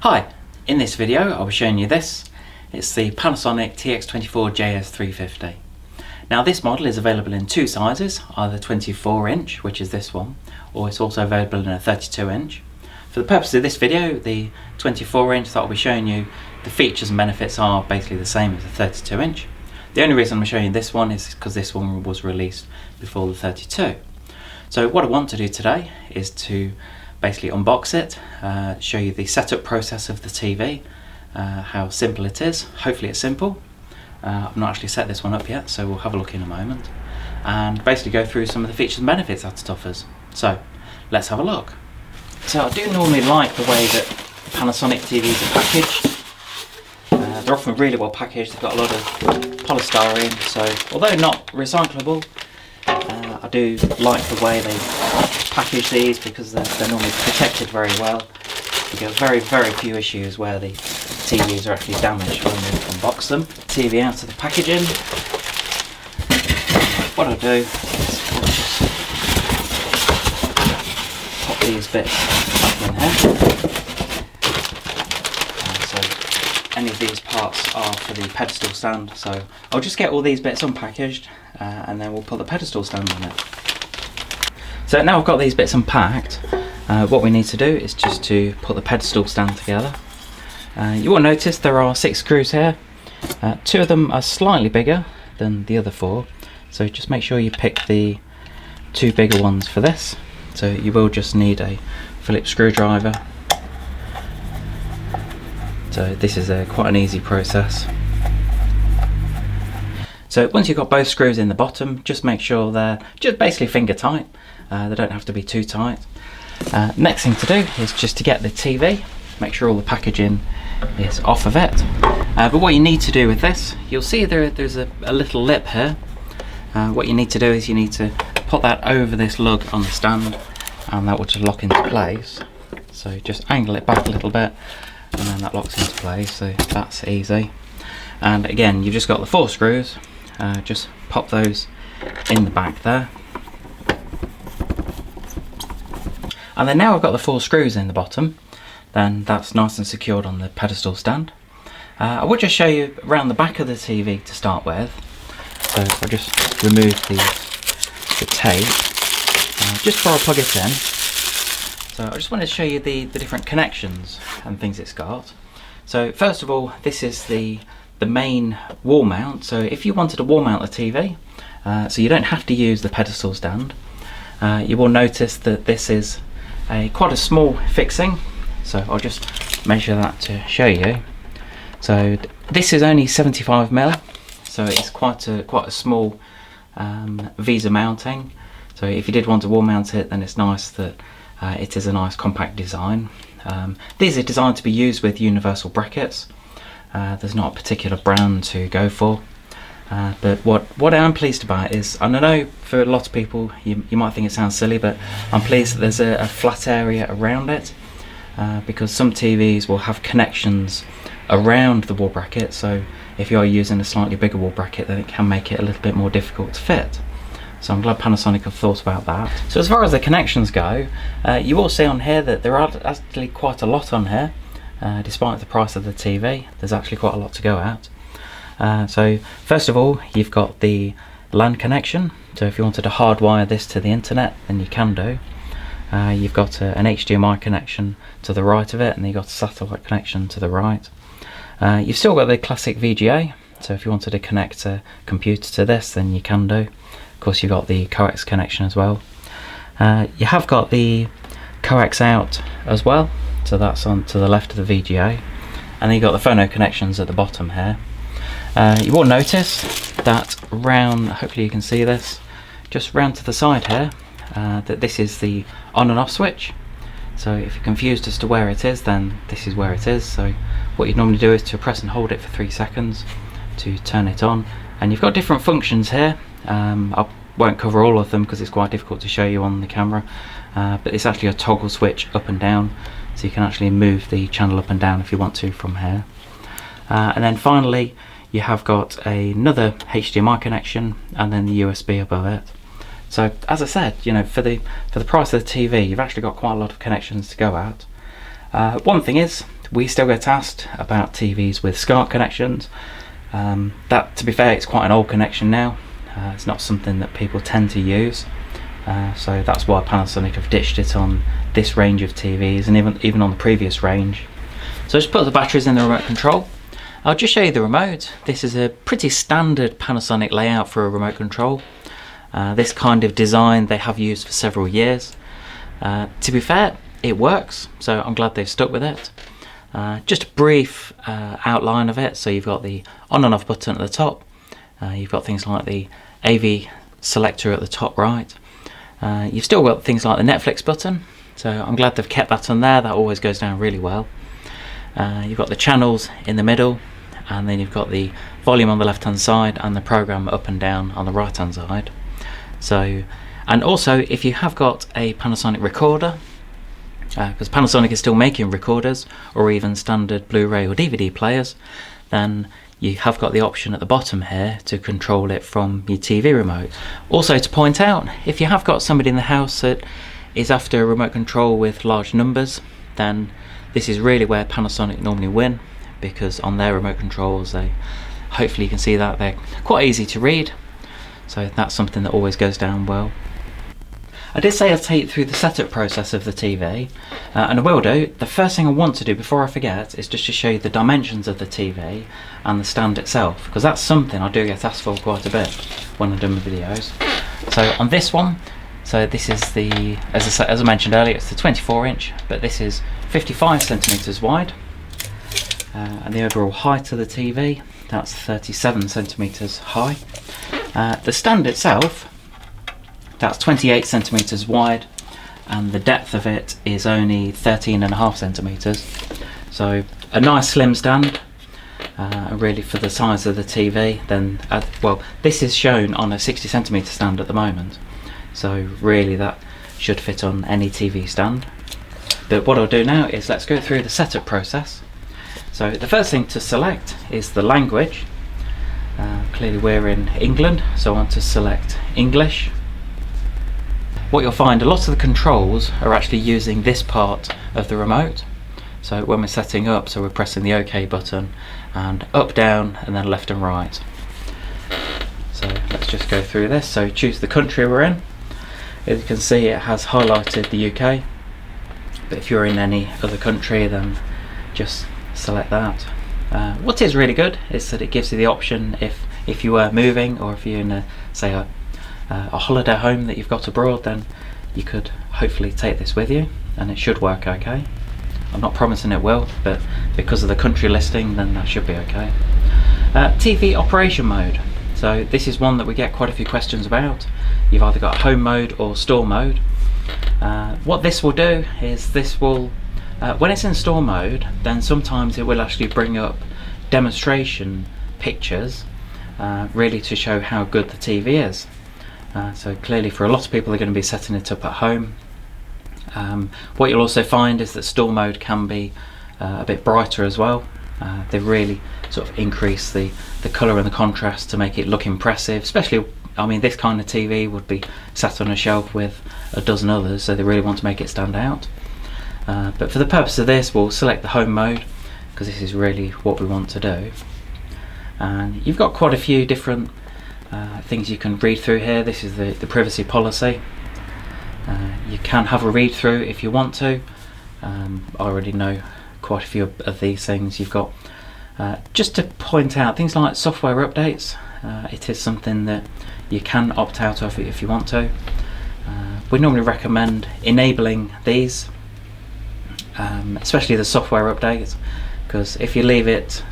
Hi, in this video I'll be showing you this. It's the Panasonic TX24JS350. Now this model is available in two sizes, either 24 inch, which is this one, or it's also available in a 32 inch. For the purpose of this video, the 24 inch that I'll be showing you, the features and benefits are basically the same as the 32 inch. The only reason I'm showing you this one is because this one was released before the 32. So what I want to do today is to basically unbox it, show you the setup process of the TV, how simple it is. Hopefully it's simple. I've not actually set this one up yet, so we'll have a look in a moment, and basically go through some of the features and benefits that it offers. So let's have a look. So I do normally like the way that Panasonic TVs are packaged. They're often really well packaged. They've got a lot of polystyrene, so although not recyclable, I do like the way they package these because they're normally protected very well. You get very few issues where the TVs are actually damaged when you unbox them. TV out of the packaging. What I'll do is I'll just pop these bits back in here. So any of these parts are for the pedestal stand, so I'll just get all these bits unpackaged and then we'll put the pedestal stand on it. So now I've got these bits unpacked, what we need to do is just to put the pedestal stand together. You will notice there are 6 screws here. 2 of them are slightly bigger than the other 4, so just make sure you pick the 2 bigger ones for this. So you will just need a Phillips screwdriver. So this is quite an easy process. So once you've got both screws in the bottom, just make sure they're just basically finger tight. They don't have to be too tight. Next thing to do is just to get the TV, make sure all the packaging is off of it. But what you need to do with this, you'll see there's a little lip here. What you need to do is you need to put that over this lug on the stand, and that will just lock into place. So just angle it back a little bit and then that locks into place, so that's easy. And again, you've just got the 4 screws, just pop those in the back there. And then now I've got the 4 screws in the bottom, then that's nice and secured on the pedestal stand. I will just show you around the back of the TV to start with. So I'll just remove the tape just before I plug it in. So I just wanted to show you the different connections and things it's got. So first of all, this is the main wall mount. So if you wanted to wall mount the TV, so you don't have to use the pedestal stand, you will notice that this is quite a small fixing. So I'll just measure that to show you. So this is only 75mm, so it's quite a small Visa mounting. So if you did want to wall mount it, then it's nice that it is a nice compact design. These are designed to be used with universal brackets. There's not a particular brand to go for. But what I am pleased about is, and I know for a lot of people you might think it sounds silly, but I'm pleased that there's a flat area around it, because some TVs will have connections around the wall bracket, so if you are using a slightly bigger wall bracket, then it can make it a little bit more difficult to fit. So I'm glad Panasonic have thought about that. So as far as the connections go, you will see on here that there are actually quite a lot on here. Despite the price of the TV, there's actually quite a lot to go at. So first of all, you've got the LAN connection. So if you wanted to hardwire this to the internet, then you can do. You've got an HDMI connection to the right of it, and then you've got a satellite connection to the right. You've still got the classic VGA, so if you wanted to connect a computer to this, then you can do. Of course, you've got the coax connection as well. You have got the coax out as well, so that's on to the left of the VGA. And then you've got the phono connections at the bottom here. You will notice that round, hopefully you can see this, just round to the side here, that this is the on and off switch. So if you're confused as to where it is, then this is where it is. So what you'd normally do is to press and hold it for 3 seconds to turn it on. And you've got different functions here. I won't cover all of them because it's quite difficult to show you on the camera, but it's actually a toggle switch up and down, so you can actually move the channel up and down if you want to from here. And then finally you have got another HDMI connection and then the USB above it. So as I said, you know, for the price of the TV, you've actually got quite a lot of connections to go at. One thing is, we still get asked about TVs with SCART connections. That, to be fair, it's quite an old connection now. It's not something that people tend to use, so that's why Panasonic have ditched it on this range of TVs, and even on the previous range. So just put the batteries in the remote control. I'll just show you the remote. This is a pretty standard Panasonic layout for a remote control. This kind of design they have used for several years. To be fair, it works, so I'm glad they've stuck with it. Just a brief outline of it. So you've got the on and off button at the top. You've got things like the AV selector at the top right. You've still got things like the Netflix button, so I'm glad they've kept that on there. That always goes down really well. You've got the channels in the middle, and then you've got the volume on the left hand side and the program up and down on the right hand side. So, and also if you have got a Panasonic recorder, because Panasonic is still making recorders or even standard Blu-ray or DVD players, then you have got the option at the bottom here to control it from your TV remote. Also, to point out, if you have got somebody in the house that is after a remote control with large numbers, then this is really where Panasonic normally win, because on their remote controls, hopefully you can see that they're quite easy to read, so that's something that always goes down well. I did say I'd take you through the setup process of the TV, and I will do. The first thing I want to do before I forget is just to show you the dimensions of the TV and the stand itself, because that's something I do get asked for quite a bit when I'm doing my videos. So on this one, so this is the, as I mentioned earlier, it's the 24-inch, but this is 55 centimeters wide, and the overall height of the TV, that's 37 centimeters high. The stand itself, that's 28 centimeters wide, and the depth of it is only 13.5 centimeters. So a nice slim stand, really for the size of the TV. Then, well, this is shown on a 60 centimeter stand at the moment, so really that should fit on any TV stand. But what I'll do now is let's go through the setup process. So the first thing to select is the language. Clearly we're in England, so I want to select English. What you'll find, a lot of the controls are actually using this part of the remote. So when we're setting up, so we're pressing the OK button, and up, down, and then left and right. So let's just go through this. So choose the country we're in. As you can see, it has highlighted the UK, but if you're in any other country, then just select that. What is really good is that it gives you the option, if you were moving, or if you're in a, say a holiday home that you've got abroad, then you could hopefully take this with you and it should work okay. I'm not promising it will, but because of the country listing, then that should be okay. TV operation mode. So this is one that we get quite a few questions about. You've either got home mode or store mode. What this will do is this will, when it's in store mode, then sometimes it will actually bring up demonstration pictures, really to show how good the TV is. So clearly for a lot of people, they're going to be setting it up at home. What you'll also find is that store mode can be a bit brighter as well. They really sort of increase the colour and the contrast to make it look impressive, especially, I mean, this kind of TV would be sat on a shelf with a dozen others, so they really want to make it stand out. But for the purpose of this, we'll select the home mode, because this is really what we want to do. And you've got quite a few different things you can read through here. This is the privacy policy. You can have a read through if you want to. I already know quite a few of these things. You've got, just to point out, things like software updates. It is something that you can opt out of if you want to. We normally recommend enabling these, especially the software updates, because if you leave it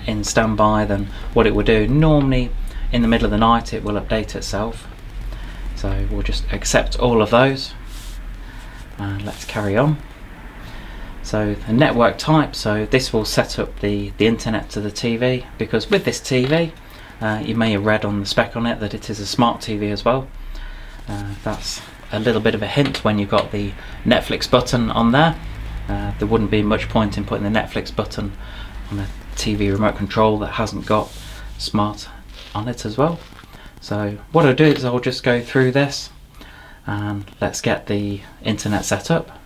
in standby, then what it will do, normally in the middle of the night, it will update itself. So we'll just accept all of those, and let's carry on. So the network type, so this will set up the internet to the TV, because with this TV, you may have read on the spec on it that it is a smart TV as well. That's a little bit of a hint when you've got the Netflix button on there. There wouldn't be much point in putting the Netflix button on a TV remote control that hasn't got smart on it as well. So what I'll do is I'll just go through this, and let's get the internet set up.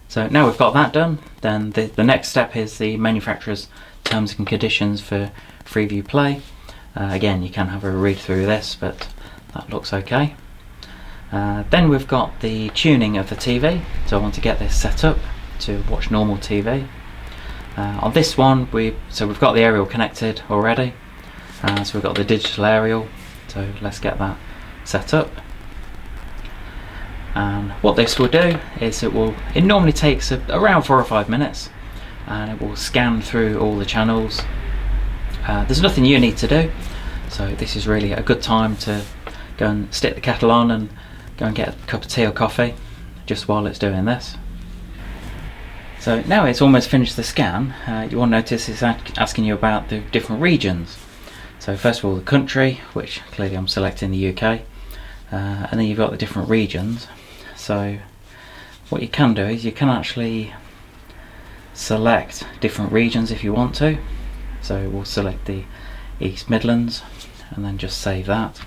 So now we've got that done, then the next step is the manufacturer's terms and conditions for Freeview Play. Again, you can have a read through this, but that looks okay. Then we've got the tuning of the TV, so I want to get this set up to watch normal TV. On this one, we've got the aerial connected already, so we've got the digital aerial, so let's get that set up. And what this will do is it normally takes around 4 or 5 minutes, and it will scan through all the channels. There's nothing you need to do, so this is really a good time to go and stick the kettle on and go and get a cup of tea or coffee just while it's doing this. So now it's almost finished the scan, you will notice it's asking you about the different regions. So first of all, the country, which clearly I'm selecting the UK, and then you've got the different regions. So what you can do is you can actually select different regions if you want to. So we'll select the East Midlands and then just save that.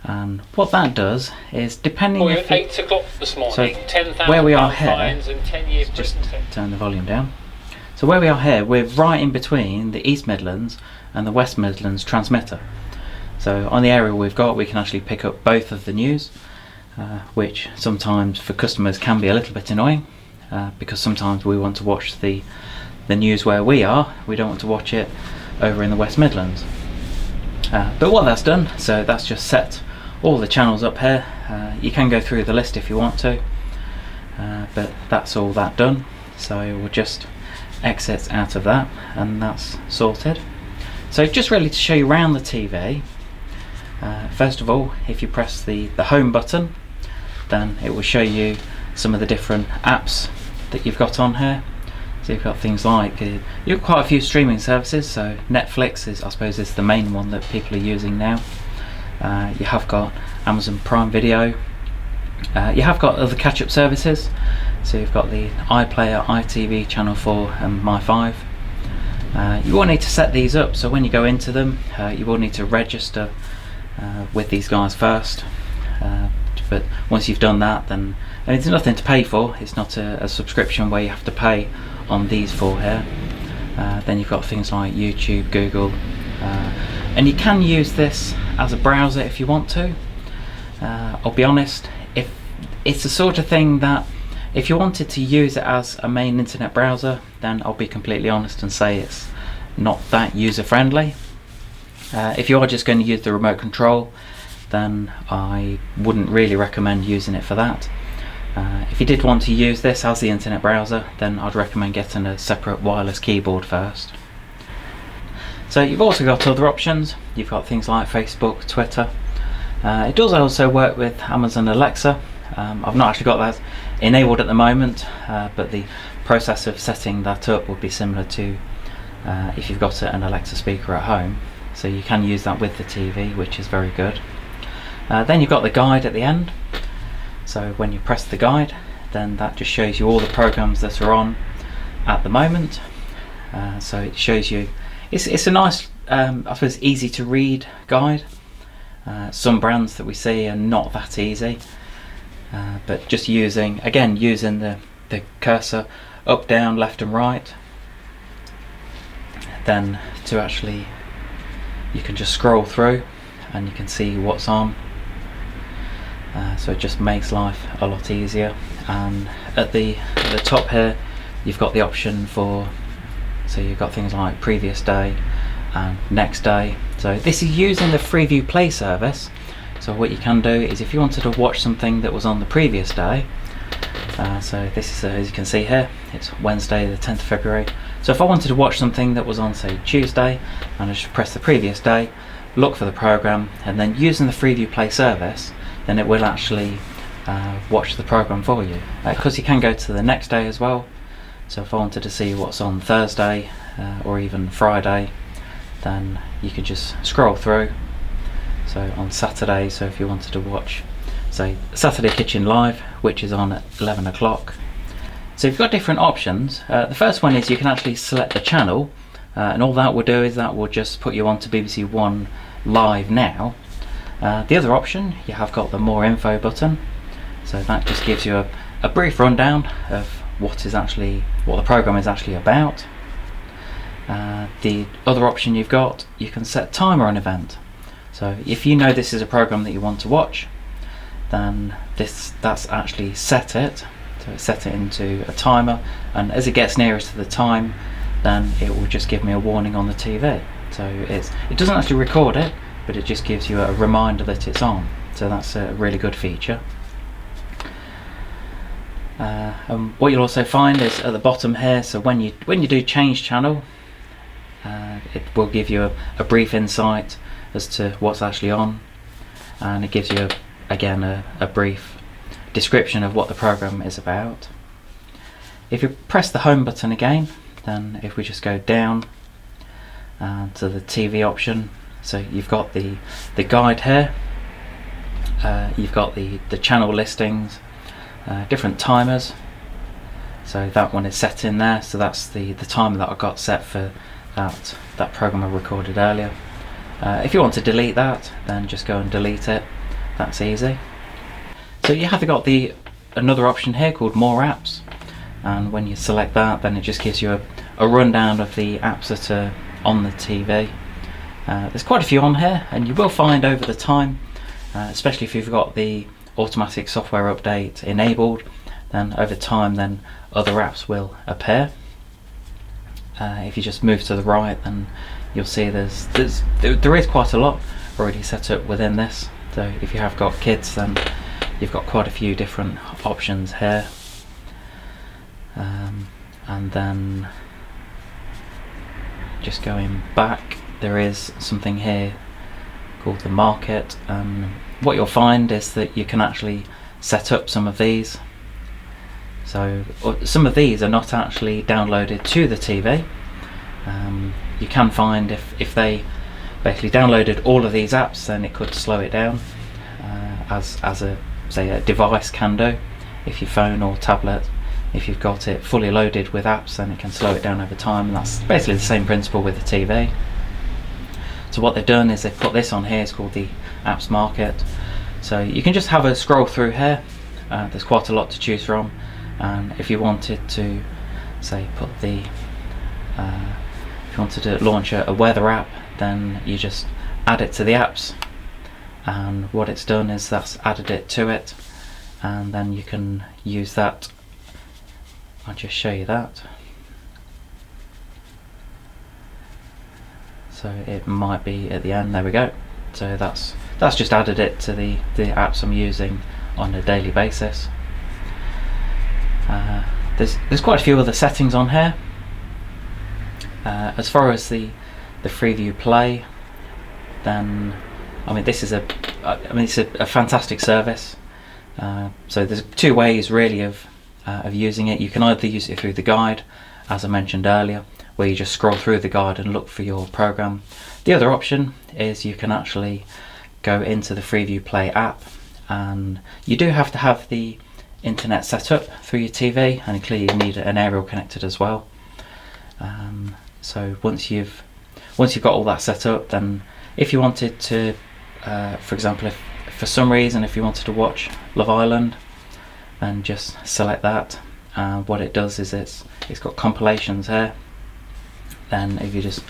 And what that does is, depending on 8 o'clock this morning, so where we are here, just turn the volume down. So where we are here, we're right in between the East Midlands and the West Midlands transmitter. So on the aerial we can actually pick up both of the news, which sometimes for customers can be a little bit annoying, because sometimes we want to watch the news where we are, we don't want to watch it over in the West Midlands. But what that's done, so that's just set all the channels up here. You can go through the list if you want to, but that's all that done. So we'll just exit out of that, and that's sorted. So just really to show you around the TV, first of all, if you press the home button, then it will show you some of the different apps that you've got on here. So you've got things like, you've got quite a few streaming services, so Netflix I suppose is the main one that people are using now. You have got Amazon Prime Video, you have got other catch-up services, so you've got the iPlayer, iTV, Channel 4 and My5. You will need to set these up, so when you go into them you will need to register with these guys first, but once you've done that, then it's nothing to pay for. It's not a subscription where you have to pay on these four here. Then you've got things like YouTube, Google, and you can use this as a browser if you want to. I'll be honest, if it's the sort of thing that if you wanted to use it as a main internet browser, then I'll be completely honest and say it's not that user friendly. If you are just going to use the remote control, then I wouldn't really recommend using it for that. If you did want to use this as the internet browser, then I'd recommend getting a separate wireless keyboard first. So you've also got other options. You've got things like Facebook, Twitter. It does also work with Amazon Alexa. I've not actually got that enabled at the moment, but the process of setting that up would be similar to if you've got an Alexa speaker at home. So you can use that with the TV, which is very good. Then you've got the guide at the end. So when you press the guide, then that just shows you all the programs that are on at the moment. So it shows you, it's a nice, I suppose, easy to read guide. Some brands that we see are not that easy, but just using the cursor up, down, left and right, then to actually, you can just scroll through and you can see what's on. So it just makes life a lot easier. And at the top here, you've got the option for, so you've got things like previous day and next day. So this is using the Freeview Play service. So what you can do is, if you wanted to watch something that was on the previous day, so this is, as you can see here, it's Wednesday the 10th of February. So if I wanted to watch something that was on, say, Tuesday, and I just press the previous day, look for the program, and then using the Freeview Play service, then it will actually watch the program for you. Because you can go to the next day as well. So if I wanted to see what's on Thursday or even Friday, then you could just scroll through. So on Saturday, so if you wanted to watch, say, Saturday Kitchen Live, which is on at 11 o'clock. So you've got different options. The first one is you can actually select the channel, and all that will do is that will just put you onto BBC One Live Now. The other option, you have got the More Info button. So that just gives you a brief rundown of what the program is actually about. The other option you've got, you can set timer on event. So if you know this is a program that you want to watch, then that's actually set it. So set it into a timer, and as it gets nearest to the time, then it will just give me a warning on the TV. So it doesn't actually record it, but it just gives you a reminder that it's on. So that's a really good feature. And what you'll also find is at the bottom here, so when you do change channel, it will give you a brief insight as to what's actually on, and it gives you again a brief description of what the program is about. If you press the home button again, then if we just go down to the TV option, so you've got the guide here, you've got the channel listings, different timers. So that one is set in there, so that's the timer that I got set for that program I recorded earlier. If you want to delete that, then just go and delete it. That's easy. So you have got another option here called More Apps, and when you select that, then it just gives you a rundown of the apps that are on the TV. There's quite a few on here, and you will find over the time, especially if you've got the automatic software update enabled, then over time then other apps will appear. If you just move to the right, then you'll see there is quite a lot already set up within this. So if you have got kids, then you've got quite a few different options here. And then just going back, there is something here called the market, and what you'll find is that you can actually set up some of these. So some of these are not actually downloaded to the TV. You can find if they basically downloaded all of these apps, then it could slow it down, as a device can do. If your phone or tablet, if you've got it fully loaded with apps, then it can slow it down over time, and that's basically the same principle with the TV. So what they've done is they've put this on here. It's called the apps market. So you can just have a scroll through here. There's quite a lot to choose from, and if you wanted to, say, if you wanted to launch a weather app, then you just add it to the apps, and what it's done is that's added it to it, and then you can use that. I'll just show you that. So it might be at the end. There we go. So that's just added it to the apps I'm using on a daily basis. There's quite a few other settings on here. As far as the Freeview Play, then it's a fantastic service. So there's two ways really of using it. You can either use it through the guide, as I mentioned earlier, where you just scroll through the guide and look for your program. The other option is you can actually go into the Freeview Play app, and you do have to have the internet set up through your TV, and clearly you need an aerial connected as well. So once you've got all that set up, then if you wanted to, for example, if for some reason if you wanted to watch Love Island, then just select that. What it does is it's got compilations here. Then if you just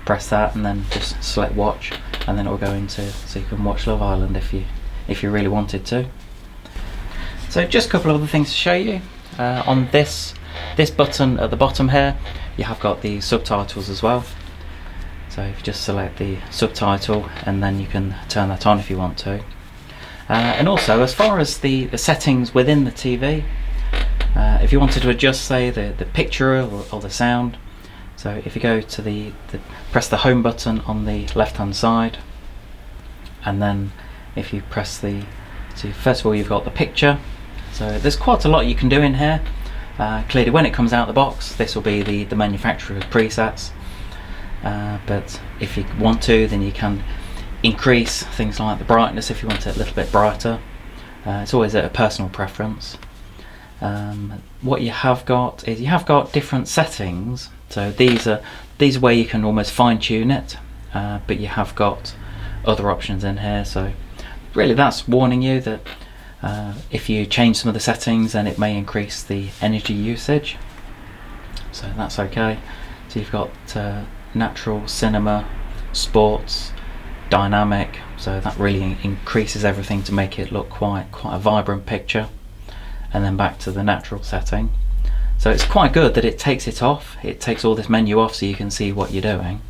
press that and then just select watch, and then it will go into, so you can watch Love Island if you really wanted to. So just a couple of other things to show you. On this button at the bottom here, you have got the subtitles as well. So if you just select the subtitle, and then you can turn that on if you want to. And also, as far as the settings within the TV, if you wanted to adjust, say, the picture or the sound, so if you go to press the home button on the left hand side, and then if you press so first of all you've got the picture. So there's quite a lot you can do in here. Clearly when it comes out of the box, this will be the manufacturer's presets, but if you want to, then you can increase things like the brightness if you want it a little bit brighter. It's always a personal preference. What you have got is different settings. So these are where you can almost fine-tune it, but you have got other options in here. So really that's warning you that If you change some of the settings, then it may increase the energy usage, so that's okay. So you've got natural, cinema, sports, dynamic, so that really increases everything to make it look quite a vibrant picture. And then back to the natural setting. So it's quite good that it takes it off. It takes all this menu off so you can see what you're doing.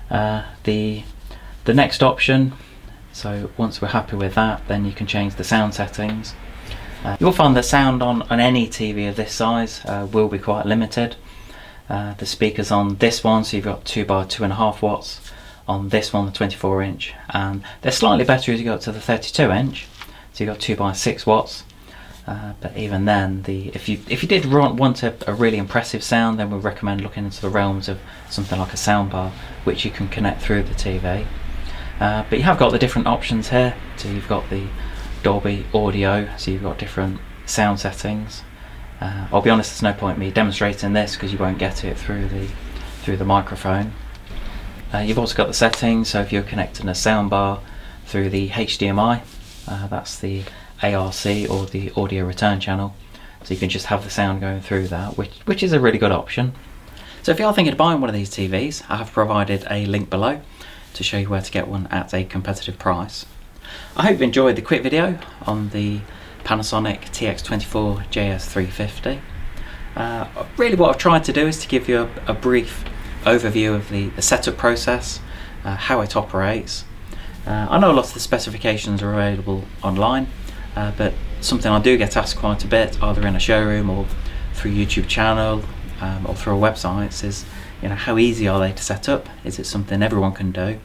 The next option, so once we're happy with that, then you can change the sound settings. You'll find the sound on any TV of this size will be quite limited. The speakers on this one, so you've got 2 by 2.5 watts. On this one, the 24 inch, and they're slightly better as you go up to the 32 inch. So you've got 2 by 6 watts. But even then, if you did want a really impressive sound, then we recommend looking into the realms of something like a soundbar, which you can connect through the TV. But you have got the different options here. So you've got the Dolby audio, so you've got different sound settings. I'll be honest, there's no point in me demonstrating this because you won't get it through the microphone. You've also got the settings, so if you're connecting a soundbar through the HDMI, that's the ARC or the audio return channel, so you can just have the sound going through that, which is a really good option. So if you are thinking of buying one of these TVs, I have provided a link below to show you where to get one at a competitive price. I hope you enjoyed the quick video on the Panasonic TX24JS350. Really what I've tried to do is to give you a brief overview of the setup process, how it operates. I know a lot of the specifications are available online, but something I do get asked quite a bit, either in a showroom or through YouTube channel or through a website, is how easy are they to set up? Is it something everyone can do?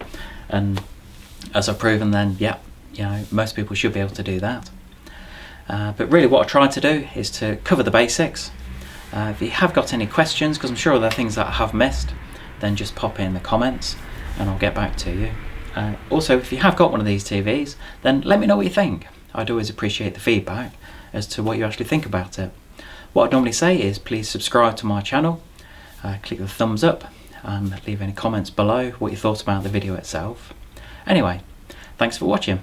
And as I've proven, then yeah, most people should be able to do that. But really what I try to do is to cover the basics. If you have got any questions, because I'm sure there are things that I have missed, then just pop in the comments and I'll get back to you. Also, if you have got one of these TVs, then let me know what you think. I'd always appreciate the feedback as to what you actually think about it. What I'd normally say is please subscribe to my channel, click the thumbs up and leave any comments below what you thought about the video itself. Anyway, thanks for watching.